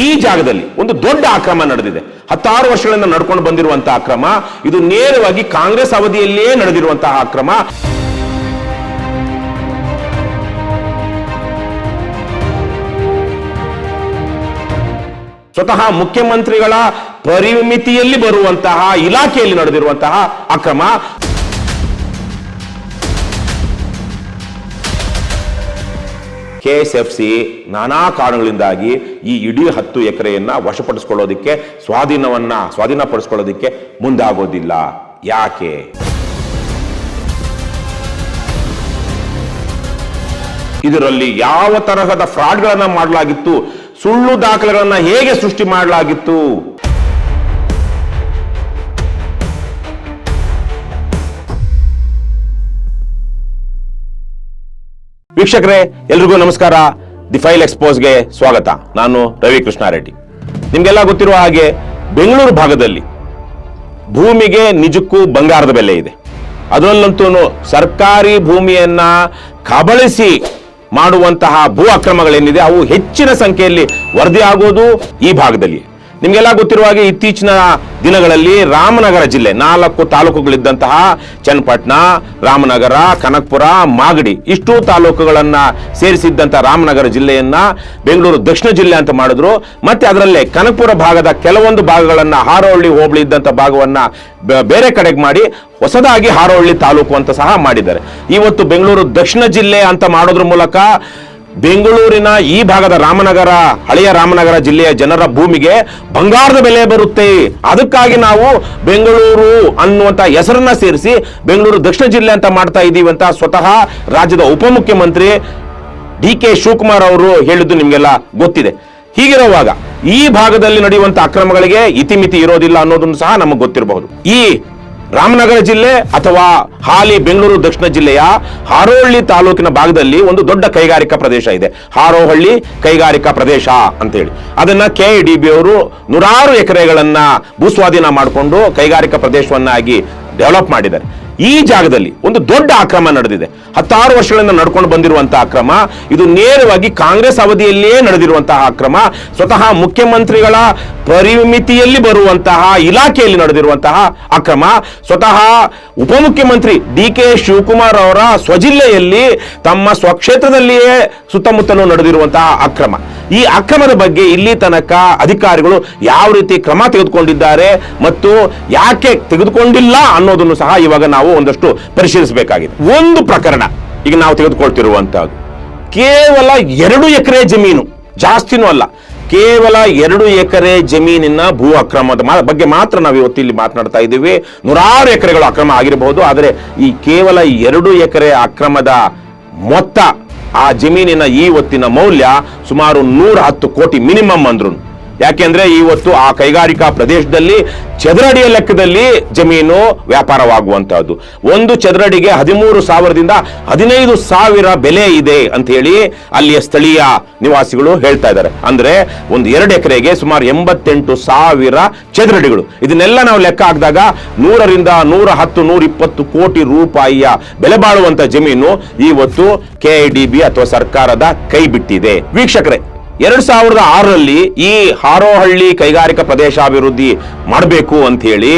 ಈ ಜಾಗದಲ್ಲಿ ಒಂದು ದೊಡ್ಡ ಅಕ್ರಮ ನಡೆದಿದೆ. 16 ವರ್ಷಗಳಿಂದ ನಡ್ಕೊಂಡು ಬಂದಿರುವಂತಹ ಅಕ್ರಮ ಇದು ನೇರವಾಗಿ ಕಾಂಗ್ರೆಸ್ ಅವಧಿಯಲ್ಲಿಯೇ ನಡೆದಿರುವಂತಹ ಅಕ್ರಮ. ಸ್ವತಃ ಮುಖ್ಯಮಂತ್ರಿಗಳ ಪರಿಮಿತಿಯಲ್ಲಿ ಬರುವಂತಹ ಇಲಾಖೆಯಲ್ಲಿ ನಡೆದಿರುವಂತಹ ಅಕ್ರಮ. ಕೆಎಸ್ಎಫ್ಸಿ ನಾನಾ ಕಾರಣಗಳಿಂದಾಗಿ ಈ ಇಡೀ 10 ಎಕರೆಯನ್ನ ವಶಪಡಿಸಿಕೊಳ್ಳೋದಕ್ಕೆ ಸ್ವಾಧೀನಪಡಿಸಿಕೊಳ್ಳೋದಕ್ಕೆ ಮುಂದಾಗೋದಿಲ್ಲ. ಯಾಕೆ? ಇದರಲ್ಲಿ ಯಾವ ತರಹದ ಫ್ರಾಡ್ಗಳನ್ನ ಮಾಡಲಾಗಿತ್ತು, ಸುಳ್ಳು ದಾಖಲೆಗಳನ್ನ ಹೇಗೆ ಸೃಷ್ಟಿ ಮಾಡಲಾಗಿತ್ತು? ವೀಕ್ಷಕರೇ, ಎಲ್ರಿಗೂ ನಮಸ್ಕಾರ. ದಿ ಫೈಲ್ ಎಕ್ಸ್ಪೋಸ್ಗೆ ಸ್ವಾಗತ. ನಾನು ರವಿ ಕೃಷ್ಣಾರೆಡ್ಡಿ. ನಿಮ್ಗೆಲ್ಲ ಗೊತ್ತಿರುವ ಹಾಗೆ ಬೆಂಗಳೂರು ಭಾಗದಲ್ಲಿ ಭೂಮಿಗೆ ನಿಜಕ್ಕೂ ಬಂಗಾರದ ಬೆಲೆ ಇದೆ. ಅದರಲ್ಲಂತೂ ಸರ್ಕಾರಿ ಭೂಮಿಯನ್ನ ಕಬಳಿಸಿ ಮಾಡುವಂತಹ ಭೂ ಅಕ್ರಮಗಳೇನಿದೆ ಅವು ಹೆಚ್ಚಿನ ಸಂಖ್ಯೆಯಲ್ಲಿ ವರದಿ ಆಗೋದು ಈ ಭಾಗದಲ್ಲಿ. ನಿಮ್ಗೆಲ್ಲ ಗೊತ್ತಿರುವ ಹಾಗೆ ಇತ್ತೀಚಿನ ದಿನಗಳಲ್ಲಿ ರಾಮನಗರ ಜಿಲ್ಲೆ 4 ತಾಲೂಕುಗಳಿದ್ದಂತಹ ಚನ್ನಪಟ್ಟಣ, ರಾಮನಗರ, ಕನಕಪುರ, ಮಾಗಡಿ ಇಷ್ಟು ತಾಲೂಕುಗಳನ್ನ ಸೇರಿಸಿದ್ದಂತಹ ರಾಮನಗರ ಜಿಲ್ಲೆಯನ್ನ ಬೆಂಗಳೂರು ದಕ್ಷಿಣ ಜಿಲ್ಲೆ ಅಂತ ಮಾಡಿದ್ರು. ಮತ್ತೆ ಅದರಲ್ಲೇ ಕನಕಪುರ ಭಾಗದ ಕೆಲವೊಂದು ಭಾಗಗಳನ್ನ ಹಾರೋಹಳ್ಳಿ ಹೋಬಳಿ ಇದ್ದಂತ ಭಾಗವನ್ನ ಬೇರೆ ಕಡೆಗೆ ಮಾಡಿ ಹೊಸದಾಗಿ ಹಾರೋಹಳ್ಳಿ ತಾಲೂಕು ಅಂತ ಸಹ ಮಾಡಿದ್ದಾರೆ. ಇವತ್ತು ಬೆಂಗಳೂರು ದಕ್ಷಿಣ ಜಿಲ್ಲೆ ಅಂತ ಮಾಡೋದ್ರ ಮೂಲಕ ಬೆಂಗಳೂರಿನ ಈ ಭಾಗದ ರಾಮನಗರ, ಹಳೆಯ ರಾಮನಗರ ಜಿಲ್ಲೆಯ ಜನರ ಭೂಮಿಗೆ ಬಂಗಾರದ ಬೆಲೆ ಬರುತ್ತೆ. ಅದಕ್ಕಾಗಿ ನಾವು ಬೆಂಗಳೂರು ಅನ್ನುವಂತ ಹೆಸರನ್ನ ಸೇರಿಸಿ ಬೆಂಗಳೂರು ದಕ್ಷಿಣ ಜಿಲ್ಲೆ ಅಂತ ಮಾಡ್ತಾ ಇದ್ದೀವಿ ಅಂತ ಸ್ವತಃ ರಾಜ್ಯದ ಉಪಮುಖ್ಯಮಂತ್ರಿ ಡಿ.ಕೆ. ಶಿವಕುಮಾರ್ ಅವರು ಹೇಳಿದ್ದು ನಿಮ್ಗೆಲ್ಲ ಗೊತ್ತಿದೆ. ಹೀಗಿರುವಾಗ ಈ ಭಾಗದಲ್ಲಿ ನಡೆಯುವಂತ ಅಕ್ರಮಗಳಿಗೆ ಇತಿಮಿತಿ ಇರೋದಿಲ್ಲ ಅನ್ನೋದನ್ನು ಸಹ ನಮಗೆ ಗೊತ್ತಿರಬಹುದು. ಈ ರಾಮನಗರ ಜಿಲ್ಲೆ ಅಥವಾ ಹಾಲಿ ಬೆಂಗಳೂರು ದಕ್ಷಿಣ ಜಿಲ್ಲೆಯ ಹಾರೋಹಳ್ಳಿ ತಾಲೂಕಿನ ಭಾಗದಲ್ಲಿ ಒಂದು ದೊಡ್ಡ ಕೈಗಾರಿಕಾ ಪ್ರದೇಶ ಇದೆ, ಹಾರೋಹಳ್ಳಿ ಕೈಗಾರಿಕಾ ಪ್ರದೇಶ ಅಂತ ಹೇಳಿ. ಅದನ್ನ ಕೆಐಡಿಬಿ ಅವರು 100 ಎಕರೆಗಳನ್ನ ಭೂಸ್ವಾಧೀನ ಮಾಡಿಕೊಂಡು ಕೈಗಾರಿಕಾ ಪ್ರದೇಶವನ್ನಾಗಿ ಡೆವಲಪ್ ಮಾಡಿದ್ದಾರೆ. ಈ ಜಾಗದಲ್ಲಿ ಒಂದು ದೊಡ್ಡ ಅಕ್ರಮ ನಡೆದಿದೆ. 16 ವರ್ಷಗಳಿಂದ ನಡ್ಕೊಂಡು ಬಂದಿರುವಂತಹ ಅಕ್ರಮ ಇದು ನೇರವಾಗಿ ಕಾಂಗ್ರೆಸ್ ಅವಧಿಯಲ್ಲಿಯೇ ನಡೆದಿರುವಂತಹ ಅಕ್ರಮ. ಸ್ವತಃ ಮುಖ್ಯಮಂತ್ರಿಗಳ ಪರಿಮಿತಿಯಲ್ಲಿ ಬರುವಂತಹ ಇಲಾಖೆಯಲ್ಲಿ ನಡೆದಿರುವಂತಹ ಅಕ್ರಮ. ಸ್ವತಃ ಉಪಮುಖ್ಯಮಂತ್ರಿ ಡಿ.ಕೆ. ಶಿವಕುಮಾರ್ ಅವರ ಸ್ವಜಿಲ್ಲೆಯಲ್ಲಿ ತಮ್ಮ ಸ್ವಕ್ಷೇತ್ರದಲ್ಲಿಯೇ ಸುತ್ತಮುತ್ತಲೂ ನಡೆದಿರುವಂತಹ ಅಕ್ರಮ. ಈ ಅಕ್ರಮದ ಬಗ್ಗೆ ಇಲ್ಲಿ ತನಕ ಅಧಿಕಾರಿಗಳು ಯಾವ ರೀತಿ ಕ್ರಮ ತೆಗೆದುಕೊಂಡಿದ್ದಾರೆ ಮತ್ತು ಯಾಕೆ ತೆಗೆದುಕೊಂಡಿಲ್ಲ ಅನ್ನೋದನ್ನು ಸಹ ಇವಾಗ ನಾವು ಒಂದಷ್ಟು ಪರಿಶೀಲಿಸಬೇಕಾಗಿದೆ. ಒಂದು ಪ್ರಕರಣ ಈಗ ನಾವು ತೆಗೆದುಕೊಳ್ತಿರುವಂತಹದ್ದು ಕೇವಲ 2 ಎಕರೆ ಜಮೀನು, ಜಾಸ್ತಿನೂ ಅಲ್ಲ, ಕೇವಲ 2 ಎಕರೆ ಜಮೀನಿನ ಭೂ ಅಕ್ರಮದ ಬಗ್ಗೆ ಮಾತ್ರ ನಾವು ಇವತ್ತು ಇಲ್ಲಿ ಮಾತನಾಡ್ತಾ ಇದ್ದೀವಿ. 100 ಎಕರೆಗಳು ಅಕ್ರಮ ಆಗಿರಬಹುದು, ಆದರೆ ಈ ಕೇವಲ 2 ಎಕರೆ ಅಕ್ರಮದ ಮೊತ್ತ, ಆ ಜಮೀನಿನ ಇವತ್ತಿನ ಮೌಲ್ಯ ಸುಮಾರು 110 ಕೋಟಿ ಮಿನಿಮಮ್ ಅಂದ್ರು. ಯಾಕೆಂದ್ರೆ ಇವತ್ತು ಆ ಕೈಗಾರಿಕಾ ಪ್ರದೇಶದಲ್ಲಿ ಚದರಡಿಯ ಲೆಕ್ಕದಲ್ಲಿ ಜಮೀನು ವ್ಯಾಪಾರವಾಗುವಂತಹದ್ದು. ಒಂದು ಚದರಡಿಗೆ 13,000ದಿಂದ 15,000 ಬೆಲೆ ಇದೆ ಅಂತ ಹೇಳಿ ಅಲ್ಲಿಯ ಸ್ಥಳೀಯ ನಿವಾಸಿಗಳು ಹೇಳ್ತಾ ಇದ್ದಾರೆ. ಅಂದ್ರೆ ಒಂದು 2 ಎಕರೆಗೆ ಸುಮಾರು 88,000 ಚದರಡಿಗಳು. ಇದನ್ನೆಲ್ಲ ನಾವು ಲೆಕ್ಕ ಹಾಕಿದಾಗ 100ರಿಂದ 110, 120 ಕೋಟಿ ರೂಪಾಯಿಯ ಬೆಲೆ ಬಾಳುವಂತ ಜಮೀನು ಇವತ್ತು ಕೆಐಡಿಬಿ ಅಥವಾ ಸರ್ಕಾರದ ಕೈ ಬಿಟ್ಟಿದೆ. ವೀಕ್ಷಕರೇ, 2006ರಲ್ಲಿ ಈ ಹಾರೋಹಳ್ಳಿ ಕೈಗಾರಿಕಾ ಪ್ರದೇಶಾಭಿವೃದ್ಧಿ ಮಾಡಬೇಕು ಅಂತ ಹೇಳಿ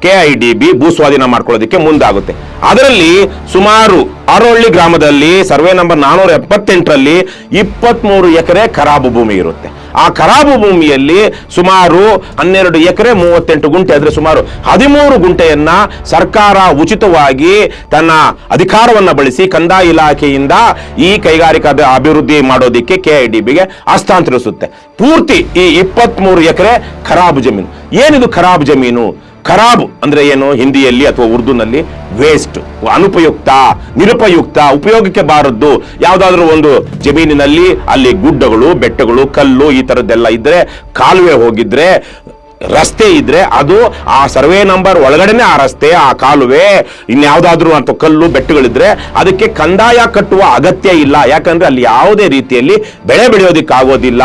ಕೆಐಡಿಬಿ ಭೂಸ್ವಾಧೀನ ಮಾಡ್ಕೊಳ್ಳೋದಕ್ಕೆ ಮುಂದಾಗುತ್ತೆ. ಅದರಲ್ಲಿ ಸುಮಾರು ಹಾರೋಹಳ್ಳಿ ಗ್ರಾಮದಲ್ಲಿ ಸರ್ವೆ ನಂಬರ್ 478ರಲ್ಲಿ 23 ಎಕರೆ ಖರಾಬು ಭೂಮಿ ಇರುತ್ತೆ. ಆ ಖರಾಬು ಭೂಮಿಯಲ್ಲಿ ಸುಮಾರು 12 ಎಕರೆ 38 ಗುಂಟೆ, ಅಂದ್ರೆ ಸುಮಾರು 13 ಗುಂಟೆಯನ್ನ ಸರ್ಕಾರ ಉಚಿತವಾಗಿ ತನ್ನ ಅಧಿಕಾರವನ್ನ ಬಳಸಿ ಕಂದಾಯ ಇಲಾಖೆಯಿಂದ ಈ ಕೈಗಾರಿಕಾ ಅಭಿವೃದ್ಧಿ ಮಾಡೋದಿಕ್ಕೆ ಕೆಐಡಿಬಿಗೆ ಹಸ್ತಾಂತರಿಸುತ್ತೆ. ಪೂರ್ತಿ ಈ 23 ಎಕರೆ ಖರಾಬು ಜಮೀನು. ಏನಿದು ಖರಾಬು ಜಮೀನು? ಖರಾಬ್ ಅಂದ್ರೆ ಏನು? ಹಿಂದಿಯಲ್ಲಿ ಅಥವಾ ಉರ್ದುನಲ್ಲಿ ವೇಸ್ಟ್, ಅನುಪಯುಕ್ತ, ನಿರುಪಯುಕ್ತ, ಉಪಯೋಗಕ್ಕೆ ಬಾರದ್ದು ಯಾವುದಾದ್ರೂ ಒಂದು ಜಮೀನಿನಲ್ಲಿ ಅಲ್ಲಿ ಗುಡ್ಡಗಳು, ಬೆಟ್ಟಗಳು, ಕಲ್ಲು ಈ ತರದ್ದೆಲ್ಲ ಇದ್ರೆ, ಕಾಲುವೆ ಹೋಗಿದ್ರೆ, ರಸ್ತೆ ಇದ್ರೆ ಅದು ಆ ಸರ್ವೆ ನಂಬರ್ ಒಳಗಡೆನೆ ಆ ರಸ್ತೆ, ಆ ಕಾಲುವೆ, ಇನ್ಯಾವುದಾದ್ರೂ ಅಂತ ಕಲ್ಲು ಬೆಟ್ಟಗಳಿದ್ರೆ ಅದಕ್ಕೆ ಕಂದಾಯ ಕಟ್ಟುವ ಅಗತ್ಯ ಇಲ್ಲ. ಯಾಕಂದ್ರೆ ಅಲ್ಲಿ ಯಾವುದೇ ರೀತಿಯಲ್ಲಿ ಬೆಳೆ ಬೆಳೆಯೋದಿಕ್ಕಾಗೋದಿಲ್ಲ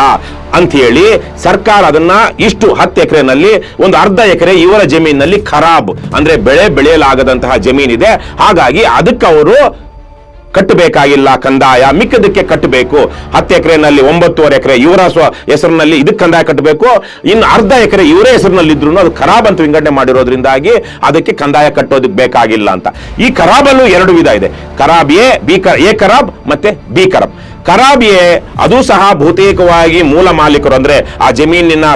ಅಂತ ಹೇಳಿ ಸರ್ಕಾರ ಅದನ್ನ ಇಷ್ಟು 10 ಎಕರೆನಲ್ಲಿ ಒಂದು ಅರ್ಧ ಎಕರೆ ಇವರ ಜಮೀನಿನಲ್ಲಿ ಖರಾಬ್ ಅಂದ್ರೆ ಬೆಳೆ ಬೆಳೆಯಲಾಗದಂತಹ ಜಮೀನಿದೆ. ಹಾಗಾಗಿ ಅದಕ್ಕೆ ಅವರು ಕಟ್ಟಬೇಕಾಗಿಲ್ಲ ಕಂದಾಯ, ಮಿಕ್ಕದಕ್ಕೆ ಕಟ್ಟಬೇಕು. 10 ಎಕರೆನಲ್ಲಿ 9.5 ಎಕರೆ ಇವರ ಹೆಸರಿನಲ್ಲಿ ಇದಕ್ಕೆ ಕಂದಾಯ ಕಟ್ಟಬೇಕು, ಇನ್ನು ಅರ್ಧ ಎಕರೆ ಇವರೇ ಹೆಸರಿನಲ್ಲಿದ್ರು ಅದು ಖರಾಬ್ ಅಂತ ವಿಂಗಡಣೆ ಮಾಡಿರೋದ್ರಿಂದಾಗಿ ಅದಕ್ಕೆ ಕಂದಾಯ ಕಟ್ಟೋದಕ್ಕೆ ಬೇಕಾಗಿಲ್ಲ ಅಂತ. ಈ ಖರಾಬಲ್ಲೂ 2 ವಿಧ ಇದೆ, ಖರಾಬ್ ಎ ಖರಾಬ್ ಮತ್ತೆ ಬಿ ಖರಾಬ್. ಖರಾಬ್ ಎ ಅದು ಸಹ ಬಹುತೇಕವಾಗಿ ಮೂಲ ಮಾಲೀಕರು ಅಂದ್ರೆ ಆ ಜಮೀನಿನ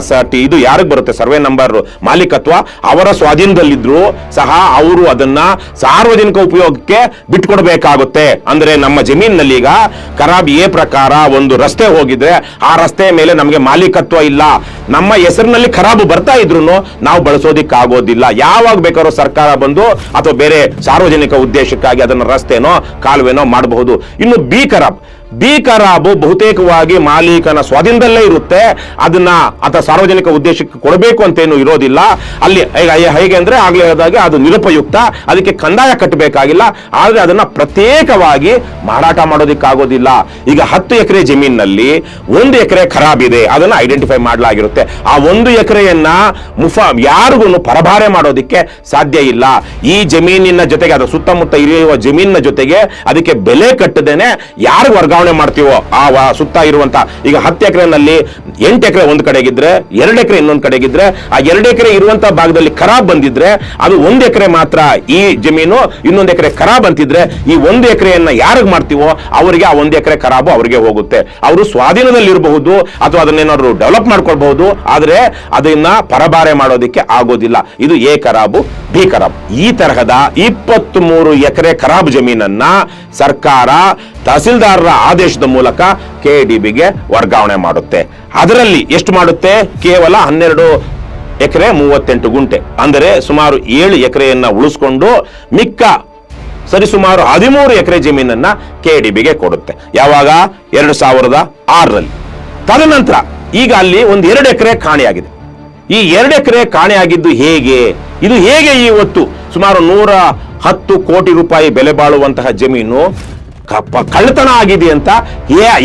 ಇದು ಯಾರಿಗೆ ಬರುತ್ತೆ ಸರ್ವೆ ನಂಬರ್ ಮಾಲೀಕತ್ವ ಅವರ ಸ್ವಾಧೀನದಲ್ಲಿದ್ರು ಸಹ ಅವರು ಅದನ್ನ ಸಾರ್ವಜನಿಕ ಉಪಯೋಗಕ್ಕೆ ಬಿಟ್ಕೊಡ್ಬೇಕಾಗುತ್ತೆ. ಅಂದ್ರೆ ನಮ್ಮ ಜಮೀನಿನಲ್ಲಿ ಈಗ ಖರಾಬ್ ಎ ಪ್ರಕಾರ ಒಂದು ರಸ್ತೆ ಹೋಗಿದ್ರೆ ಆ ರಸ್ತೆ ಮೇಲೆ ನಮಗೆ ಮಾಲೀಕತ್ವ ಇಲ್ಲ, ನಮ್ಮ ಹೆಸರಿನಲ್ಲಿ ಖರಾಬು ಬರ್ತಾ ಇದ್ರು ನಾವು ಬಳಸೋದಿಕ್ಕಾಗೋದಿಲ್ಲ. ಯಾವಾಗ ಬೇಕಾದ್ರೂ ಸರ್ಕಾರ ಬಂದು ಅಥವಾ ಬೇರೆ ಸಾರ್ವಜನಿಕ ಉದ್ದೇಶಕ್ಕಾಗಿ ಅದನ್ನ ರಸ್ತೆನೋ ಕಾಲುವೆನೋ ಮಾಡಬಹುದು. ಇನ್ನು ಬಿ ಖರಾಬು ಬಹುತೇಕವಾಗಿ ಮಾಲೀಕನ ಸ್ವಾಧೀನದಲ್ಲೇ ಇರುತ್ತೆ, ಅದನ್ನ ಅಥವಾ ಸಾರ್ವಜನಿಕ ಉದ್ದೇಶಕ್ಕೆ ಕೊಡಬೇಕು ಅಂತೇನು ಇರೋದಿಲ್ಲ. ಅಲ್ಲಿ ಹೇಗೆ ಅಂದ್ರೆ ಆಗ್ಲೇ ಹೇಳಿದಾಗೆ ಅದು ನಿರುಪಯುಕ್ತ, ಅದಕ್ಕೆ ಕಂದಾಯ ಕಟ್ಟಬೇಕಾಗಿಲ್ಲ, ಆದ್ರೆ ಅದನ್ನ ಪ್ರತ್ಯೇಕವಾಗಿ ಮಾರಾಟ ಮಾಡೋದಿಕ್ಕಾಗೋದಿಲ್ಲ. ಈಗ 10 ಎಕರೆ ಜಮೀನಿನಲ್ಲಿ 1 ಎಕರೆ ಖರಾಬ್ ಇದೆ, ಅದನ್ನ ಐಡೆಂಟಿಫೈ ಮಾಡಲಾಗಿರುತ್ತೆ. ಆ 1 ಎಕರೆಯನ್ನ ಯಾರಿಗೂ ಪರಭಾರೆ ಮಾಡೋದಿಕ್ಕೆ ಸಾಧ್ಯ ಇಲ್ಲ. ಈ ಜಮೀನಿನ ಜೊತೆಗೆ ಅದರ ಸುತ್ತಮುತ್ತ ಇರುವ ಜಮೀನಿನ ಜೊತೆಗೆ ಅದಕ್ಕೆ ಬೆಲೆ ಕಟ್ಟದೇನೆ ಯಾರು ವರ್ಗಾವಣೆ ಮಾಡ್ತೀವೋ ಆ ಸುತ್ತ ಇರುವಂತ ಈಗ 10 ಎಕರೆನಲ್ಲಿ 8 ಎಕರೆ ಒಂದ್ ಕಡೆಗಿದ್ರೆ 2 ಎಕರೆ ಇನ್ನೊಂದ್ ಕಡೆಗಿದ್ರೆ ಆ 2 ಎಕರೆ ಇರುವಂತ ಭಾಗದಲ್ಲಿ ಖರಾಬ್ ಬಂದಿದ್ರೆ ಅದು 1 ಎಕರೆ ಮಾತ್ರ ಈ ಜಮೀನು, ಇನ್ನೊಂದು ಎಕರೆ ಖರಾಬ್ ಅಂತಿದ್ರೆ ಈ 1 ಎಕರೆಯನ್ನ ಯಾರಿಗೆ ಮಾಡ್ತೀವೋ ಅವರಿಗೆ ಆ 1 ಎಕರೆ ಖರಾಬು ಅವರಿಗೆ ಹೋಗುತ್ತೆ. ಅವರು ಸ್ವಾಧೀನದಲ್ಲಿ ಇರಬಹುದು ಅಥವಾ ಅದನ್ನೇನಾದ್ರು ಡೆವಲಪ್ ಮಾಡ್ಕೊಳ್ಬಹುದು, ಆದ್ರೆ ಅದನ್ನ ಪರಭಾರೆ ಮಾಡೋದಿಕ್ಕೆ ಆಗೋದಿಲ್ಲ. ಇದು ಎ ಖರಾಬು ಬಿ ಖರಾಬ್. ಈ ತರಹದ 23 ಎಕರೆ ಖರಾಬ್ ಜಮೀನನ್ನ ಸರ್ಕಾರ ತಹಸೀಲ್ದಾರರ ಆದೇಶದ ಮೂಲಕ KDBಗೆ ವರ್ಗಾವಣೆ ಮಾಡುತ್ತೆ. ಅದರಲ್ಲಿ ಎಷ್ಟು ಮಾಡುತ್ತೆ? ಕೇವಲ 12 ಎಕರೆ 38 ಗುಂಟೆ, ಅಂದರೆ ಸುಮಾರು 7 ಎಕರೆಯನ್ನ ಉಳಿಸ್ಕೊಂಡು ಮಿಕ್ಕ ಸರಿಸುಮಾರು 13 ಎಕರೆ ಜಮೀನನ್ನ KDBಗೆ ಕೊಡುತ್ತೆ. ಯಾವಾಗ? 2006ರಲ್ಲಿ. ತದನಂತರ ಈಗ ಅಲ್ಲಿ ಒಂದು 2 ಎಕರೆ ಕಾಣೆಯಾಗಿದೆ. ಈ 2 ಎಕರೆ ಕಾಣೆಯಾಗಿದ್ದು ಹೇಗೆ? ಇದು ಹೇಗೆ ಇವತ್ತು ಸುಮಾರು 110 ಕೋಟಿ ರೂಪಾಯಿ ಬೆಲೆ ಬಾಳುವಂತಹ ಜಮೀನು ಕಳ್ಳತನ ಆಗಿದೆ ಅಂತ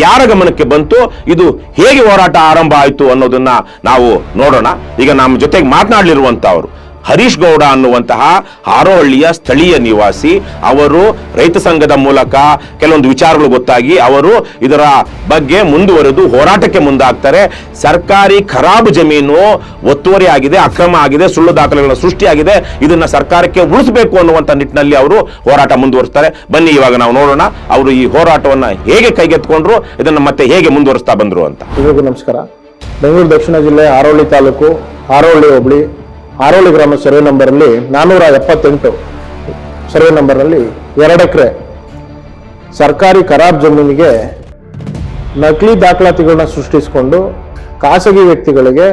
ಯಾರ ಗಮನಕ್ಕೆ ಬಂತು? ಇದು ಹೇಗೆ ಹೋರಾಟ ಆರಂಭ ಆಯಿತು ಅನ್ನೋದನ್ನ ನಾವು ನೋಡೋಣ. ಈಗ ನಮ್ಮ ಜೊತೆಗೆ ಮಾತನಾಡಲಿರುವಂತಹವರು ಹರೀಶ್ ಗೌಡ ಅನ್ನುವಂತಹ ಹಾರೋಹಳ್ಳಿಯ ಸ್ಥಳೀಯ ನಿವಾಸಿ. ಅವರು ರೈತ ಸಂಘದ ಮೂಲಕ ಕೆಲವೊಂದು ವಿಚಾರಗಳು ಗೊತ್ತಾಗಿ ಅವರು ಇದರ ಬಗ್ಗೆ ಮುಂದುವರೆದು ಹೋರಾಟಕ್ಕೆ ಮುಂದಾಗ್ತಾರೆ. ಸರ್ಕಾರಿ ಖರಾಬು ಜಮೀನು ಒತ್ತುವರಿ ಆಗಿದೆ, ಅಕ್ರಮ ಆಗಿದೆ, ಸುಳ್ಳು ದಾಖಲೆಗಳ ಸೃಷ್ಟಿಯಾಗಿದೆ, ಇದನ್ನ ಸರ್ಕಾರಕ್ಕೆ ಉಳಿಸಬೇಕು ಅನ್ನುವಂಥ ನಿಟ್ಟಿನಲ್ಲಿ ಅವರು ಹೋರಾಟ ಮುಂದುವರಿಸ್ತಾರೆ. ಬನ್ನಿ ಇವಾಗ ನಾವು ನೋಡೋಣ ಅವರು ಈ ಹೋರಾಟವನ್ನ ಹೇಗೆ ಕೈಗೆತ್ಕೊಂಡ್ರು, ಇದನ್ನ ಮತ್ತೆ ಹೇಗೆ ಮುಂದುವರಿಸ್ತಾ ಬಂದ್ರು ಅಂತ. ನಮಸ್ಕಾರ. ಬೆಂಗಳೂರು ದಕ್ಷಿಣ ಜಿಲ್ಲೆ ಹಾರೋಹಳ್ಳಿ ತಾಲೂಕು ಹಾರೋಹಳ್ಳಿ ಹೋಬಳಿ ಹಾರೋಹಳ್ಳಿ ಗ್ರಾಮ ಸರ್ವೆ ನಂಬರಲ್ಲಿ 478 ಸರ್ವೆ ನಂಬರ್ನಲ್ಲಿ 2 ಎಕರೆ ಸರ್ಕಾರಿ ಖರಾಬ್ ಜಮೀನಿಗೆ ನಕಲಿ ದಾಖಲಾತಿಗಳನ್ನ ಸೃಷ್ಟಿಸಿಕೊಂಡು ಖಾಸಗಿ ವ್ಯಕ್ತಿಗಳಿಗೆ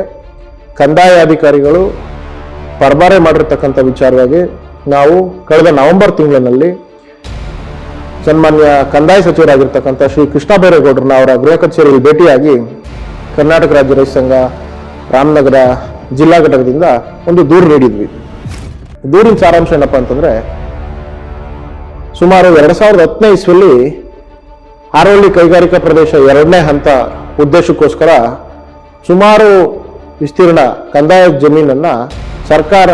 ಕಂದಾಯ ಅಧಿಕಾರಿಗಳು ಪರಭಾರೆ ಮಾಡಿರ್ತಕ್ಕಂಥ ವಿಚಾರವಾಗಿ ನಾವು ಕಳೆದ ನವೆಂಬರ್ ತಿಂಗಳಿನಲ್ಲಿ ಸನ್ಮಾನ್ಯ ಕಂದಾಯ ಸಚಿವರಾಗಿರ್ತಕ್ಕಂಥ ಶ್ರೀ ಕೃಷ್ಣ ಬೈರೇಗೌಡರನ್ನ ಅವರ ಗೃಹ ಕಚೇರಿಯಲ್ಲಿ ಭೇಟಿಯಾಗಿ ಕರ್ನಾಟಕ ರಾಜ್ಯ ರೈತ ಸಂಘ ರಾಮನಗರ ಜಿಲ್ಲಾ ಘಟಕದಿಂದ ಒಂದು ದೂರು ನೀಡಿದ್ವಿ. ದೂರಿನ ಸಾರಾಂಶ ಏನಪ್ಪ ಅಂತಂದ್ರೆ, ಸುಮಾರು 2010ನೇ ಇಸ್ವಿಯಲ್ಲಿ ಹಾರೋಹಳ್ಳಿ ಕೈಗಾರಿಕಾ ಪ್ರದೇಶ 2ನೇ ಹಂತ ಉದ್ದೇಶಕ್ಕೋಸ್ಕರ ಸುಮಾರು ವಿಸ್ತೀರ್ಣ ಕಂದಾಯ ಜಮೀನನ್ನ ಸರ್ಕಾರ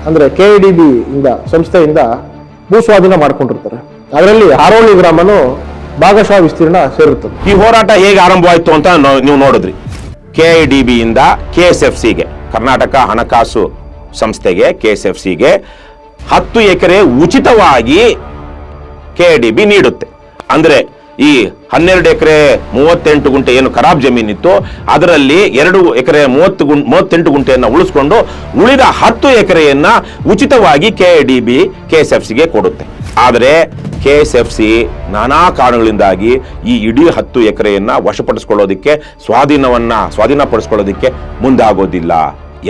ಅಂದ್ರೆ KDB ಇಂದ ಸಂಸ್ಥೆಯಿಂದ ಭೂಸ್ವಾಧೀನ ಮಾಡ್ಕೊಂಡಿರ್ತಾರೆ. ಅದರಲ್ಲಿ ಹಾರೋಹಳ್ಳಿ ಗ್ರಾಮನು ಭಾಗಶಃ ವಿಸ್ತೀರ್ಣ ಸೇರುತ್ತದೆ. ಈ ಹೋರಾಟ ಹೇಗೆ ಆರಂಭವಾಯಿತು ಅಂತ ನೀವು ನೋಡಿದ್ರಿ. KDB ಇಂದ KSFCಗೆ, ಕರ್ನಾಟಕ ಹಣಕಾಸು ಸಂಸ್ಥೆಗೆ, KSFCಗೆ 10 ಎಕರೆ ಉಚಿತವಾಗಿ KDB ನೀಡುತ್ತೆ. ಅಂದ್ರೆ ಈ 12 ಎಕರೆ 38 ಗುಂಟೆ ಏನು ಖರಾಬ್ ಜಮೀನಿತ್ತು ಅದರಲ್ಲಿ 2 ಎಕರೆ 38 ಗುಂಟೆಯನ್ನ ಉಳಿಸ್ಕೊಂಡು ಉಳಿದ 10 ಎಕರೆಯನ್ನ ಉಚಿತವಾಗಿ KDB KSFCಗೆ ಕೊಡುತ್ತೆ. ಆದರೆ KSFC ನಾನಾ ಕಾರಣಗಳಿಂದಾಗಿ ಈ ಇಡೀ 10 ಎಕರೆಯನ್ನ ವಶಪಡಿಸ್ಕೊಳ್ಳೋದಿಕ್ಕೆ ಸ್ವಾಧೀನಪಡಿಸ್ಕೊಳ್ಳೋದಿಕ್ಕೆ ಮುಂದಾಗೋದಿಲ್ಲ.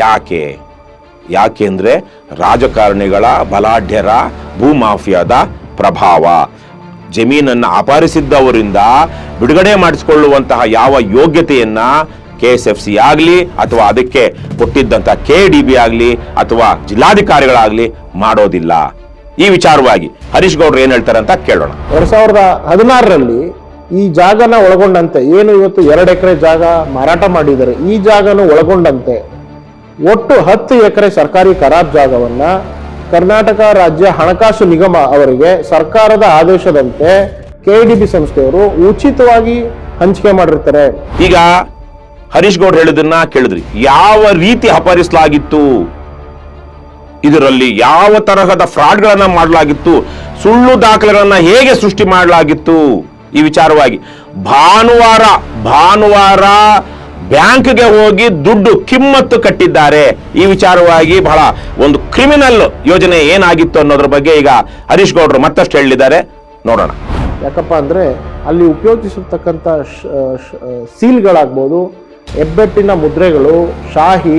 ಯಾಕೆ ಅಂದ್ರೆ ರಾಜಕಾರಣಿಗಳ ಬಲಾಢ್ಯರ ಭೂಮಾಫಿಯಾದ ಪ್ರಭಾವ. ಜಮೀನನ್ನ ಅಪಹರಿಸಿದ್ದವರಿಂದ ಬಿಡುಗಡೆ ಮಾಡಿಸಿಕೊಳ್ಳುವಂತಹ ಯಾವ ಯೋಗ್ಯತೆಯನ್ನ KSFC ಆಗಲಿ ಅಥವಾ ಅದಕ್ಕೆ ಕೊಟ್ಟಿದ್ದಂತ KDB ಆಗಲಿ ಅಥವಾ ಜಿಲ್ಲಾಧಿಕಾರಿಗಳಾಗ್ಲಿ ಮಾಡೋದಿಲ್ಲ. ಈ ವಿಚಾರವಾಗಿ ಹರೀಶ್ ಗೌಡ್ರು ಏನ್ ಹೇಳ್ತಾರೆ ಅಂತ ಕೇಳೋಣ. 2016ರಲ್ಲಿ ಈ ಜಾಗನ ಒಳಗೊಂಡಂತೆ ಏನು ಇವತ್ತು 2 ಎಕರೆ ಜಾಗ ಮಾರಾಟ ಮಾಡಿದ್ದಾರೆ, ಈ ಜಾಗನ ಒಳಗೊಂಡಂತೆ ಒಟ್ಟು 10 ಎಕರೆ ಸರ್ಕಾರಿ ಖರಾಬ್ ಜಾಗವನ್ನ ಕರ್ನಾಟಕ ರಾಜ್ಯ ಹಣಕಾಸು ನಿಗಮ ಅವರಿಗೆ ಸರ್ಕಾರದ ಆದೇಶದಂತೆ KIDB ಸಂಸ್ಥೆಯವರು ಉಚಿತವಾಗಿ ಹಂಚಿಕೆ ಮಾಡಿರ್ತಾರೆ. ಈಗ ಹರೀಶ್ ಗೌಡ್ರು ಹೇಳಿದ್ದನ್ನ ಕೇಳಿದ್ರಿ, ಯಾವ ರೀತಿ ಅಪಹರಿಸಲಾಗಿತ್ತು, ಇದರಲ್ಲಿ ಯಾವ ತರಹದ ಫ್ರಾಡ್ಗಳನ್ನ ಮಾಡಲಾಗಿತ್ತು, ಸುಳ್ಳು ದಾಖಲೆಗಳನ್ನ ಹೇಗೆ ಸೃಷ್ಟಿ ಮಾಡಲಾಗಿತ್ತು, ಈ ವಿಚಾರವಾಗಿ ಭಾನುವಾರ ಬ್ಯಾಂಕ್ಗೆ ಹೋಗಿ ದುಡ್ಡು ಕಿಮ್ಮತ್ತು ಕಟ್ಟಿದ್ದಾರೆ. ಈ ವಿಚಾರವಾಗಿ ಬಹಳ ಒಂದು ಕ್ರಿಮಿನಲ್ ಯೋಜನೆ ಏನಾಗಿತ್ತು ಅನ್ನೋದ್ರ ಬಗ್ಗೆ ಈಗ ಹರೀಶ್ ಗೌಡ್ರು ಮತ್ತಷ್ಟು ಹೇಳಿದ್ದಾರೆ, ನೋಡೋಣ. ಯಾಕಪ್ಪ ಅಂದರೆ ಅಲ್ಲಿ ಉಪಯೋಗಿಸಿರ್ತಕ್ಕಂಥ ಸೀಲ್ಗಳಾಗ್ಬೋದು, ಹೆಬ್ಬೆಟ್ಟಿನ ಮುದ್ರೆಗಳು, ಶಾಹಿ,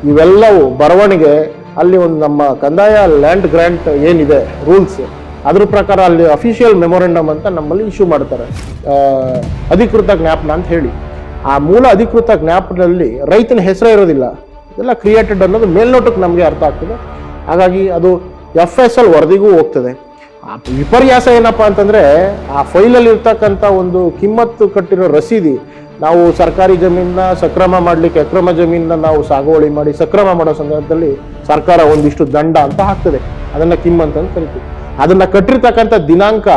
ಇವೆಲ್ಲವೂ ಬರವಣಿಗೆ ಅಲ್ಲಿ ಒಂದು ನಮ್ಮ ಕಂದಾಯ ಲ್ಯಾಂಡ್ ಗ್ರ್ಯಾಂಟ್ ಏನಿದೆ ರೂಲ್ಸ್, ಅದ್ರ ಪ್ರಕಾರ ಅಲ್ಲಿ ಅಫಿಷಿಯಲ್ ಮೆಮೊರೆಂಡಮ್ ಅಂತ ನಮ್ಮಲ್ಲಿ ಇಶ್ಯೂ ಮಾಡ್ತಾರೆ, ಅಧಿಕೃತ ಜ್ಞಾಪನ ಅಂತ ಹೇಳಿ. ಆ ಮೂಲ ಅಧಿಕೃತ ಜ್ಞಾಪನದಲ್ಲಿ ರೈತನ ಹೆಸರೇ ಇರೋದಿಲ್ಲ, ಇದೆಲ್ಲ ಕ್ರಿಯೇಟೆಡ್ ಅನ್ನೋದು ಮೇಲ್ನೋಟಕ್ಕೆ ನಮಗೆ ಅರ್ಥ ಆಗ್ತದೆ. ಹಾಗಾಗಿ ಅದು FSL ವರದಿಗೂ ಹೋಗ್ತದೆ. ಆ ವಿಪರ್ಯಾಸ ಏನಪ್ಪ ಅಂತಂದರೆ, ಆ ಫೈಲಲ್ಲಿ ಇರ್ತಕ್ಕಂಥ ಒಂದು ಕಿಮ್ಮತ್ತು ಕಟ್ಟಿರೋ ರಸೀದಿ, ನಾವು ಸರ್ಕಾರಿ ಜಮೀನನ್ನ ಸಕ್ರಮ ಮಾಡಲಿಕ್ಕೆ ಅಕ್ರಮ ಜಮೀನನ್ನ ನಾವು ಸಾಗುವಳಿ ಮಾಡಿ ಸಕ್ರಮ ಮಾಡೋ ಸಂದರ್ಭದಲ್ಲಿ ಸರ್ಕಾರ ಒಂದಿಷ್ಟು ದಂಡ ಅಂತ ಹಾಕ್ತದೆ, ಅದನ್ನ ಕಿಮ್ಮತ್ ಅಂತ ಕರಿತೀವಿ. ಅದನ್ನ ಕಟ್ಟಿರ್ತಕ್ಕಂಥ ದಿನಾಂಕ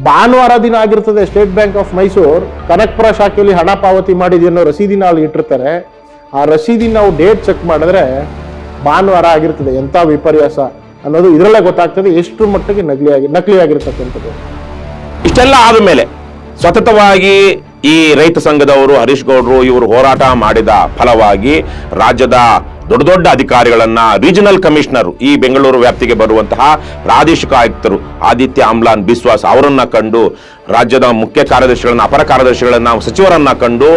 ಭಾನುವಾರ ದಿನ ಆಗಿರ್ತದೆ. State bank of Mysuru Kanakapura ಶಾಖೆಯಲ್ಲಿ ಹಣ ಪಾವತಿ ಮಾಡಿದ್ವಿ ಅನ್ನೋ ರಸೀದಿನ ಅಲ್ಲಿ ಇಟ್ಟಿರ್ತಾರೆ. ಆ ರಸೀದಿ ನಾವು ಡೇಟ್ ಚೆಕ್ ಮಾಡಿದ್ರೆ ಭಾನುವಾರ ಆಗಿರ್ತದೆ. ಎಂಥ ವಿಪರ್ಯಾಸ ಅನ್ನೋದು ಇದರಲ್ಲೇ ಗೊತ್ತಾಗ್ತದೆ, ಎಷ್ಟು ಮಟ್ಟಿಗೆ ನಕಲಿ ಆಗಿರ್ತಕ್ಕಂಥದ್ದು. ಇಷ್ಟೆಲ್ಲ ಆದ ಮೇಲೆ ಸತತವಾಗಿ ಈ ರೈತ ಸಂಘದವರು, ಹರೀಶ್ ಗೌಡ್ರು ಇವರು ಹೋರಾಟ ಮಾಡಿದ ಫಲವಾಗಿ ರಾಜ್ಯದ ದೊಡ್ಡ ದೊಡ್ಡ ಅಧಿಕಾರಿಗಳನ್ನ, ರೀಜನಲ್ ಕಮಿಷನರ್, ಈ ಬೆಂಗಳೂರು ವ್ಯಾಪ್ತಿಗೆ ಬರುವಂತಹ ಪ್ರಾದೇಶಿಕ ಆಯುಕ್ತರು ಆದಿತ್ಯ ಆಮ್ಲಾನ್ ಬಿಸ್ವಾಸ್ ಅವರನ್ನ ಕಂಡು, ರಾಜ್ಯದ ಮುಖ್ಯ ಕಾರ್ಯದರ್ಶಿಗಳನ್ನ, ಅಪರ ಕಾರ್ಯದರ್ಶಿಗಳನ್ನ, ಸಚಿವರನ್ನ ಕಂಡು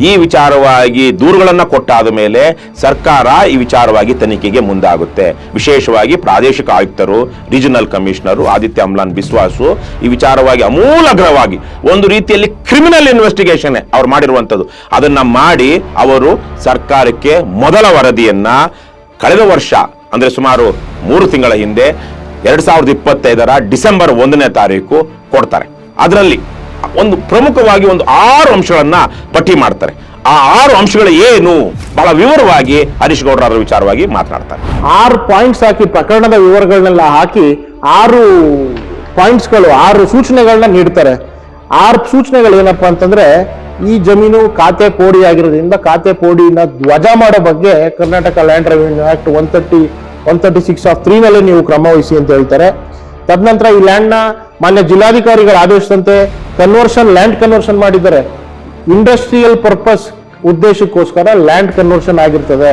ಈ ವಿಚಾರವಾಗಿ ದೂರುಗಳನ್ನ ಕೊಟ್ಟಾದ ಮೇಲೆ ಸರ್ಕಾರ ಈ ವಿಚಾರವಾಗಿ ತನಿಖೆಗೆ ಮುಂದಾಗುತ್ತೆ. ವಿಶೇಷವಾಗಿ ಪ್ರಾದೇಶಿಕ ಆಯುಕ್ತರು, ರೀಜನಲ್ ಕಮಿಷನರು ಆದಿತ್ಯ ಆಮ್ಲಾನ್ ಬಿಸ್ವಾಸು ಈ ವಿಚಾರವಾಗಿ ಅಮೂಲಾಗ್ರವಾಗಿ ಒಂದು ರೀತಿಯಲ್ಲಿ ಕ್ರಿಮಿನಲ್ ಇನ್ವೆಸ್ಟಿಗೇಷನ್ ಅವ್ರು ಮಾಡಿರುವಂಥದ್ದು, ಅದನ್ನ ಮಾಡಿ ಅವರು ಸರ್ಕಾರಕ್ಕೆ ಮೊದಲ ವರದಿಯನ್ನ ಕಳೆದ ವರ್ಷ ಅಂದ್ರೆ ಸುಮಾರು 3 ತಿಂಗಳ ಹಿಂದೆ 2025 ಡಿಸೆಂಬರ್ 1ನೇ ತಾರೀಕು ಕೊಡ್ತಾರೆ. ಅದರಲ್ಲಿ ಒಂದು ಪ್ರಮುಖವಾಗಿ ಒಂದು 6 ಅಂಶಗಳನ್ನ ಪಟ್ಟಿ ಮಾಡ್ತಾರೆ. ಆ 6 ಅಂಶಗಳು ಏನು ಬಹಳ ವಿವರವಾಗಿ ಹರೀಶ್ ಗೌಡ್ರ ವಿಚಾರವಾಗಿ ಮಾತನಾಡ್ತಾರೆ. 6 ಪಾಯಿಂಟ್ಸ್ ಹಾಕಿ, ಪ್ರಕರಣದ ವಿವರಗಳನ್ನೆಲ್ಲ ಹಾಕಿ 6 ಪಾಯಿಂಟ್ಸ್ಗಳು, 6 ಸೂಚನೆಗಳನ್ನ ನೀಡ್ತಾರೆ. 6 ಸೂಚನೆಗಳು ಏನಪ್ಪಾ ಅಂತಂದ್ರೆ, ಈ ಜಮೀನು ಖಾತೆ ಪೋಡಿ ಆಗಿರೋದ್ರಿಂದ ಖಾತೆ ಪೋಡಿನ ವಜಾ ಮಾಡೋ ಬಗ್ಗೆ Karnataka land revenue act 136 of 3 ನಲ್ಲಿ ನೀವು ಕ್ರಮ ವಹಿಸಿ ಅಂತ ಹೇಳ್ತಾರೆ. ತದನಂತರ ಈ ಲ್ಯಾಂಡ್ ನ ಮಾನ್ಯ ಜಿಲ್ಲಾಧಿಕಾರಿಗಳ ಆದೇಶದಂತೆ ಲ್ಯಾಂಡ್ ಕನ್ವರ್ಷನ್ ಮಾಡಿದ್ದಾರೆ. ಇಂಡಸ್ಟ್ರಿಯಲ್ ಪರ್ಪಸ್ ಉದ್ದೇಶಕ್ಕೋಸ್ಕರ ಲ್ಯಾಂಡ್ ಕನ್ವರ್ಷನ್ ಆಗಿರ್ತದೆ.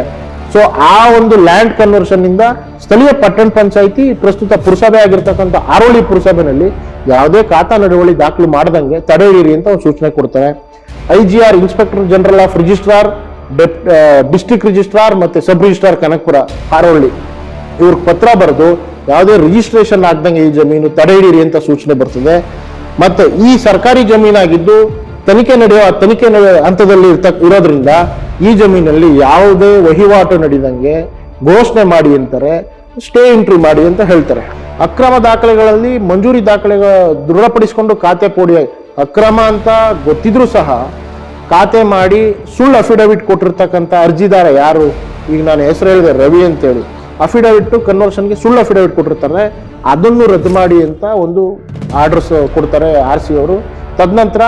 ಸೊ ಆ ಒಂದು ಲ್ಯಾಂಡ್ ಕನ್ವರ್ಷನ್ ಇಂದ ಸ್ಥಳೀಯ ಪಟ್ಟಣ ಪಂಚಾಯಿತಿ, ಪ್ರಸ್ತುತ ಪುರಸಭೆ ಆಗಿರ್ತಕ್ಕಂಥ ಆರೋಳಿ ಪುರಸಭೆನಲ್ಲಿ ಯಾವುದೇ ಖಾತಾ ನಡವಳಿ ದಾಖಲು ಮಾಡದಂಗೆ ತಡೆ ಹಿಡಿಯಿರಿ ಅಂತ ಒಂದು ಸೂಚನೆ ಕೊಡ್ತಾರೆ. IGR inspector general of registrar, district registrar ಮತ್ತೆ ಸಬ್ ರಿಜಿಸ್ಟ್ರಾರ್ ಕನಕಪುರ, ಹಾರೋಳ್ಳಿ ಇವ್ರಿಗೆ ಪತ್ರ ಬರೆದು ಯಾವುದೇ ರಿಜಿಸ್ಟ್ರೇಷನ್ ಆಗದಂಗೆ ಈ ಜಮೀನು ತಡೆ ಹಿಡಿಯಿರಿ ಅಂತ ಸೂಚನೆ ಬರ್ತದೆ. ಮತ್ತೆ ಈ ಸರ್ಕಾರಿ ಜಮೀನಾಗಿದ್ದು ತನಿಖೆ ಹಂತದಲ್ಲಿ ಇರೋದ್ರಿಂದ ಈ ಜಮೀನಲ್ಲಿ ಯಾವುದೇ ವಹಿವಾಟು ನಡೆದಂಗೆ ಘೋಷಣೆ ಮಾಡಿ ಅಂತಾರೆ, ಸ್ಟೇ ಎಂಟ್ರಿ ಮಾಡಿ ಅಂತ ಹೇಳ್ತಾರೆ. ಅಕ್ರಮ ದಾಖಲೆಗಳಲ್ಲಿ ಮಂಜೂರಿ ದಾಖಲೆಗಳ ದೃಢಪಡಿಸಿಕೊಂಡು ಖಾತೆ ಪೋಡಿ ಅಕ್ರಮ ಅಂತ ಗೊತ್ತಿದ್ರು ಸಹ ಖಾತೆ ಮಾಡಿ ಸುಳ್ಳು ಅಫಿಡವಿಟ್ ಕೊಟ್ಟಿರ್ತಕ್ಕಂಥ ಅರ್ಜಿದಾರ ಯಾರು, ಈಗ ನಾನು ಹೆಸರು ಹೇಳಿದೆ ರವಿ ಅಂತೇಳಿ, ಅಫಿಡವಿಟ್ ಕನ್ವರ್ಷನ್ಗೆ ಸುಳ್ಳು ಅಫಿಡವಿಟ್ ಕೊಟ್ಟಿರ್ತಾರೆ, ಅದನ್ನು ರದ್ದು ಮಾಡಿ ಅಂತ ಒಂದು ಆರ್ಡರ್ಸ್ ಕೊಡ್ತಾರೆ RC ಅವರು. ತದನಂತರ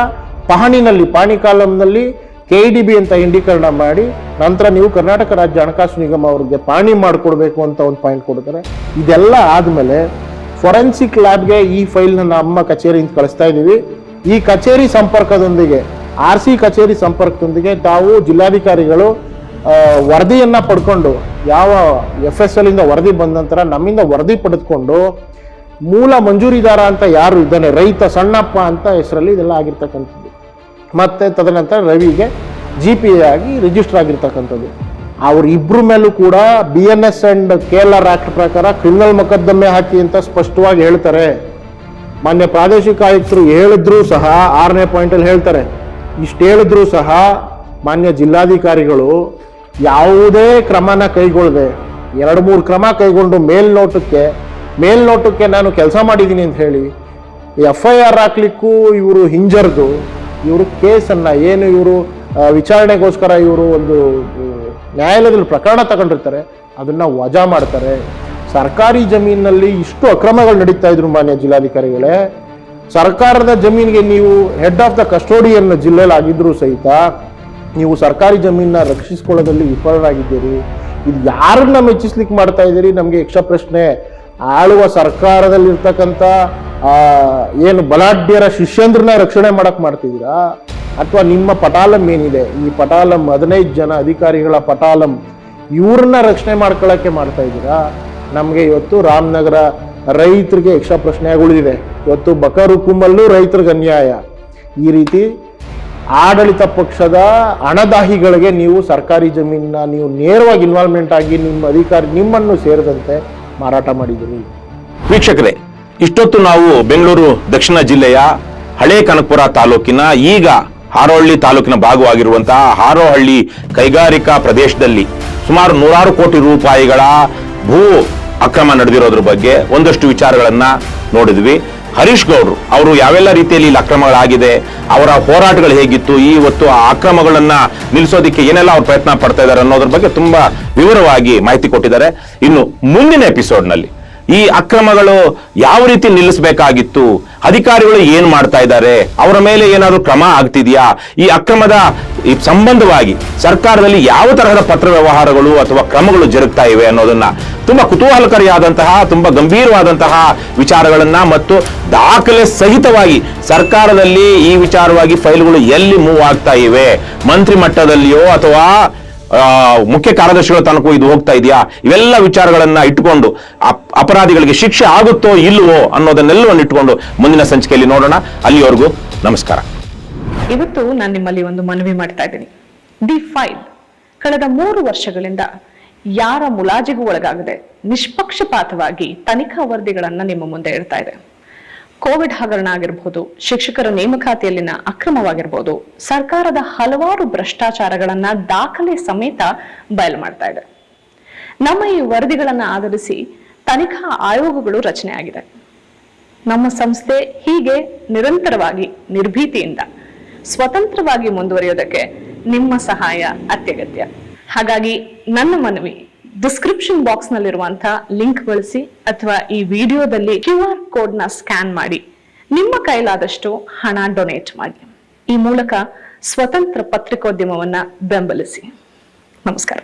ಪಾಣಿ ಕಾಲಂನಲ್ಲಿ KIDB ಅಂತ ಇಂಡೀಕರಣ ಮಾಡಿ ನಂತರ ನೀವು ಕರ್ನಾಟಕ ರಾಜ್ಯ ಹಣಕಾಸು ನಿಗಮ ಅವ್ರಿಗೆ ಪಾಣಿ ಮಾಡಿಕೊಡ್ಬೇಕು ಅಂತ ಒಂದು ಪಾಯಿಂಟ್ ಕೊಡ್ತಾರೆ. ಇದೆಲ್ಲ ಆದಮೇಲೆ ಫೊರೆನ್ಸಿಕ್ ಲ್ಯಾಬ್ಗೆ ಈ ಫೈಲ್ನ ನಮ್ಮ ಕಚೇರಿಯಿಂದ ಕಳಿಸ್ತಾ ಇದ್ದೀವಿ. ಈ ಕಚೇರಿ ಸಂಪರ್ಕದೊಂದಿಗೆ, RC ಕಚೇರಿ ಸಂಪರ್ಕದೊಂದಿಗೆ ತಾವು ಜಿಲ್ಲಾಧಿಕಾರಿಗಳು ವರದಿಯನ್ನ ಪಡ್ಕೊಂಡು, ಯಾವ FSL ಇಂದ ವರದಿ ಬಂದ ನಂತರ ನಮ್ಮಿಂದ ವರದಿ ಪಡೆದುಕೊಂಡು ಮೂಲ ಮಂಜೂರಿದಾರ ಅಂತ ಯಾರು ಇದ್ದಾನೆ, ರೈತ ಸಣ್ಣಪ್ಪ ಅಂತ ಹೆಸರಲ್ಲಿ ಇದೆಲ್ಲ ಆಗಿರ್ತಕ್ಕಂಥದ್ದು. ಮತ್ತೆ ತದನಂತರ ರವಿಗೆ GPA ಆಗಿ ರಿಜಿಸ್ಟರ್ ಆಗಿರ್ತಕ್ಕಂಥದ್ದು. ಅವರಿಬ್ಬರ ಮೇಲೂ ಕೂಡ BNS ಅಂಡ್ KLR ಆಕ್ಟ್ ಪ್ರಕಾರ ಕ್ರಿಮಿನಲ್ ಮೊಕದ್ದಮೆ ಹಾಕಿ ಅಂತ ಸ್ಪಷ್ಟವಾಗಿ ಹೇಳ್ತಾರೆ. ಮಾನ್ಯ ಪ್ರಾದೇಶಿಕ ಆಯುಕ್ತರು ಹೇಳಿದ್ರು ಸಹ 6ನೇ ಪಾಯಿಂಟಲ್ಲಿ ಹೇಳ್ತಾರೆ. ಇಷ್ಟು ಹೇಳಿದ್ರು ಸಹ ಮಾನ್ಯ ಜಿಲ್ಲಾಧಿಕಾರಿಗಳು ಯಾವುದೇ ಕ್ರಮನ ಕೈಗೊಳ್ಳದೆ 2-3 ಕ್ರಮ ಕೈಗೊಂಡು ಮೇಲ್ನೋಟಕ್ಕೆ ನಾನು ಕೆಲಸ ಮಾಡಿದ್ದೀನಿ ಅಂತ ಹೇಳಿ FIR ಹಾಕ್ಲಿಕ್ಕೂ ಇವರು ಹಿಂಜರಿದು, ಇವರು ಕೇಸನ್ನ ಏನು ಇವರು ವಿಚಾರಣೆಗೋಸ್ಕರ ಇವರು ಒಂದು ನ್ಯಾಯಾಲಯದಲ್ಲಿ ಪ್ರಕರಣ ತಗೊಂಡಿರ್ತಾರೆ, ಅದನ್ನ ವಜಾ ಮಾಡ್ತಾರೆ. ಸರ್ಕಾರಿ ಜಮೀನಿನಲ್ಲಿ ಇಷ್ಟು ಅಕ್ರಮಗಳು ನಡೀತಾ ಇದ್ರು ಮಾನ್ಯ ಜಿಲ್ಲಾಧಿಕಾರಿಗಳೇ. ಸರ್ಕಾರದ ಜಮೀನಿಗೆ ನೀವು ಹೆಡ್ ಆಫ್ ದ ಕಸ್ಟೋಡಿಯನ್ ಜಿಲ್ಲೆಯಲ್ಲಿ ಆಗಿದ್ರೂ ಸಹಿತ ನೀವು ಸರ್ಕಾರಿ ಜಮೀನನ್ನ ರಕ್ಷಿಸಿಕೊಳ್ಳೋದ್ರಲ್ಲಿ ವಿಫಲರಾಗಿದ್ದೀರಿ. ಇದು ಯಾರನ್ನ ಮೆಚ್ಚಿಸ್ಲಿಕ್ಕೆ ಮಾಡ್ತಾ ಇದ್ದೀರಿ? ನಮಗೆ ಯಕ್ಷ ಪ್ರಶ್ನೆ. ಆಳುವ ಸರ್ಕಾರದಲ್ಲಿರ್ತಕ್ಕಂಥ ಏನು ಬಲಾಢ್ಯರ ಶಿಷ್ಯಂದ್ರನ್ನ ರಕ್ಷಣೆ ಮಾಡಕ್ ಮಾಡ್ತಿದ್ದೀರಾ, ಅಥವಾ ನಿಮ್ಮ ಪಟಾಲಂ ಏನಿದೆ, ಈ ಪಟಾಲಂ 15 ಜನ ಅಧಿಕಾರಿಗಳ ಪಟಾಲಂ, ಇವ್ರನ್ನ ರಕ್ಷಣೆ ಮಾಡ್ಕೊಳ್ಳೋಕ್ಕೆ ಮಾಡ್ತಾ ಇದ್ದೀರಾ? ನಮಗೆ ಇವತ್ತು ರಾಮನಗರ ರೈತರಿಗೆ ಯಕ್ಷ ಪ್ರಶ್ನೆಯಾಗಿ ಉಳಿದಿದೆ. ಇವತ್ತು ಬಕರುಕುಮಲ್ಲೂ ರೈತರಿಗೆ ಅನ್ಯಾಯ. ಈ ರೀತಿ ಆಡಳಿತ ಪಕ್ಷದ ಹಣದಾಹಿಗಳಿಗೆ ನೀವು ಸರ್ಕಾರಿ ಜಮೀನನ್ನ ನೀವು ನೇರವಾಗಿ ಇನ್ವಾಲ್ವ್ಮೆಂಟ್ ಆಗಿ ನಿಮ್ಮ ಅಧಿಕಾರಿ ನಿಮ್ಮನ್ನು ಸೇರಿದಂತೆ ಮಾರಾಟ ಮಾಡಿದಿರಿ. ವೀಕ್ಷಕರೇ, ಇಷ್ಟೊತ್ತು ನಾವು ಬೆಂಗಳೂರು ದಕ್ಷಿಣ ಜಿಲ್ಲೆಯ ಹಳೆ ಕನಕಪುರ ತಾಲೂಕಿನ, ಈಗ ಹಾರೋಹಳ್ಳಿ ತಾಲೂಕಿನ ಭಾಗವಾಗಿರುವಂತಹ ಹಾರೋಹಳ್ಳಿ ಕೈಗಾರಿಕಾ ಪ್ರದೇಶದಲ್ಲಿ ಸುಮಾರು 100 ಕೋಟಿ ರೂಪಾಯಿಗಳ ಭೂ ಅಕ್ರಮ ನಡೆದಿರೋದ್ರ ಬಗ್ಗೆ ಒಂದಷ್ಟು ವಿಚಾರಗಳನ್ನ ನೋಡಿದ್ವಿ. ಹರೀಶ್ ಗೌಡ್ರು ಅವರು ಯಾವೆಲ್ಲ ರೀತಿಯಲ್ಲಿ ಇಲ್ಲಿ ಅಕ್ರಮಗಳಾಗಿದೆ, ಅವರ ಹೋರಾಟಗಳು ಹೇಗಿತ್ತು, ಇವತ್ತು ಆ ಅಕ್ರಮಗಳನ್ನ ನಿಲ್ಲಿಸೋದಕ್ಕೆ ಏನೆಲ್ಲ ಅವ್ರು ಪ್ರಯತ್ನ ಪಡ್ತಾ ಇದ್ದಾರೆ ಅನ್ನೋದ್ರ ಬಗ್ಗೆ ತುಂಬಾ ವಿವರವಾಗಿ ಮಾಹಿತಿ ಕೊಟ್ಟಿದ್ದಾರೆ. ಇನ್ನು ಮುಂದಿನ ಎಪಿಸೋಡ್ನಲ್ಲಿ ಈ ಅಕ್ರಮಗಳು ಯಾವ ರೀತಿ ನಿಲ್ಲಿಸಬೇಕಾಗಿತ್ತು, ಅಧಿಕಾರಿಗಳು ಏನ್ ಮಾಡ್ತಾ ಇದ್ದಾರೆ, ಅವರ ಮೇಲೆ ಏನಾದರೂ ಕ್ರಮ ಆಗ್ತಿದೆಯಾ, ಈ ಅಕ್ರಮದ ಈ ಸಂಬಂಧವಾಗಿ ಸರ್ಕಾರದಲ್ಲಿ ಯಾವ ತರಹದ ಪತ್ರ ವ್ಯವಹಾರಗಳು ಅಥವಾ ಕ್ರಮಗಳು ಜರುಗ್ತಾ ಇವೆ ಅನ್ನೋದನ್ನ ತುಂಬಾ ಕುತೂಹಲಕಾರಿಯಾದಂತಹ, ತುಂಬಾ ಗಂಭೀರವಾದಂತಹ ವಿಚಾರಗಳನ್ನ ಮತ್ತು ದಾಖಲೆ ಸಹಿತವಾಗಿ ಸರ್ಕಾರದಲ್ಲಿ ಈ ವಿಚಾರವಾಗಿ ಫೈಲ್ಗಳು ಎಲ್ಲಿ ಮೂವ್ ಆಗ್ತಾ ಇವೆ, ಮಂತ್ರಿ ಮಟ್ಟದಲ್ಲಿಯೋ ಅಥವಾ ಮುಖ್ಯ ಕಾರ್ಯದರ್ಶಿಗಳ ತನಕ ಇದು ಹೋಗ್ತಾ ಇದೆಯಾ, ಇವೆಲ್ಲ ವಿಚಾರಗಳನ್ನ ಇಟ್ಟುಕೊಂಡು ಅಪರಾಧಿಗಳಿಗೆ ಶಿಕ್ಷೆ ಆಗುತ್ತೋ ಇಲ್ವೋ ಅನ್ನೋದನ್ನೆಲ್ಲವನ್ನು ಇಟ್ಟುಕೊಂಡು ಮುಂದಿನ ಸಂಚಿಕೆಯಲ್ಲಿ ನೋಡೋಣ. ಅಲ್ಲಿವರೆಗೂ ನಮಸ್ಕಾರ. ಇವತ್ತು ನಾನು ನಿಮ್ಮಲ್ಲಿ ಒಂದು ಮನವಿ ಮಾಡ್ತಾ ಇದ್ದೀನಿ. ದಿ ಫೈಲ್ ಕಳೆದ 3 ವರ್ಷಗಳಿಂದ ಯಾರ ಮುಲಾಜಿಗೂ ಒಳಗಾಗದೆ ನಿಷ್ಪಕ್ಷಪಾತವಾಗಿ ತನಿಖಾ ವರದಿಗಳನ್ನ ನಿಮ್ಮ ಮುಂದೆ ಇಡ್ತಾ ಇದೆ. ಕೋವಿಡ್ ಹಗರಣ ಆಗಿರಬಹುದು, ಶಿಕ್ಷಕರ ನೇಮಕಾತಿಯಲ್ಲಿನ ಅಕ್ರಮವಾಗಿರ್ಬೋದು, ಸರ್ಕಾರದ ಹಲವಾರು ಭ್ರಷ್ಟಾಚಾರಗಳನ್ನ ದಾಖಲೆ ಸಮೇತ ಬಯಲು ಮಾಡ್ತಾ ಇದೆ. ನಮ್ಮ ಈ ವರದಿಗಳನ್ನ ಆಧರಿಸಿ ತನಿಖಾ ಆಯೋಗಗಳು ರಚನೆ ಆಗಿದೆ. ನಮ್ಮ ಸಂಸ್ಥೆ ಹೀಗೆ ನಿರಂತರವಾಗಿ ನಿರ್ಭೀತಿಯಿಂದ ಸ್ವತಂತ್ರವಾಗಿ ಮುಂದುವರಿಯೋದಕ್ಕೆ ನಿಮ್ಮ ಸಹಾಯ ಅತ್ಯಗತ್ಯ. ಹಾಗಾಗಿ ನನ್ನ ಮನವಿ, ಡಿಸ್ಕ್ರಿಪ್ಷನ್ ಬಾಕ್ಸ್ ನಲ್ಲಿರುವಂತಹ ಲಿಂಕ್ ಬಳಸಿ ಅಥವಾ ಈ ವಿಡಿಯೋದಲ್ಲಿ QR ಕೋಡ್ ನ ಸ್ಕ್ಯಾನ್ ಮಾಡಿ ನಿಮ್ಮ ಕೈಲಾದಷ್ಟು ಹಣ ಡೊನೇಟ್ ಮಾಡಿ. ಈ ಮೂಲಕ ಸ್ವತಂತ್ರ ಪತ್ರಿಕೋದ್ಯಮವನ್ನ ಬೆಂಬಲಿಸಿ. ನಮಸ್ಕಾರ.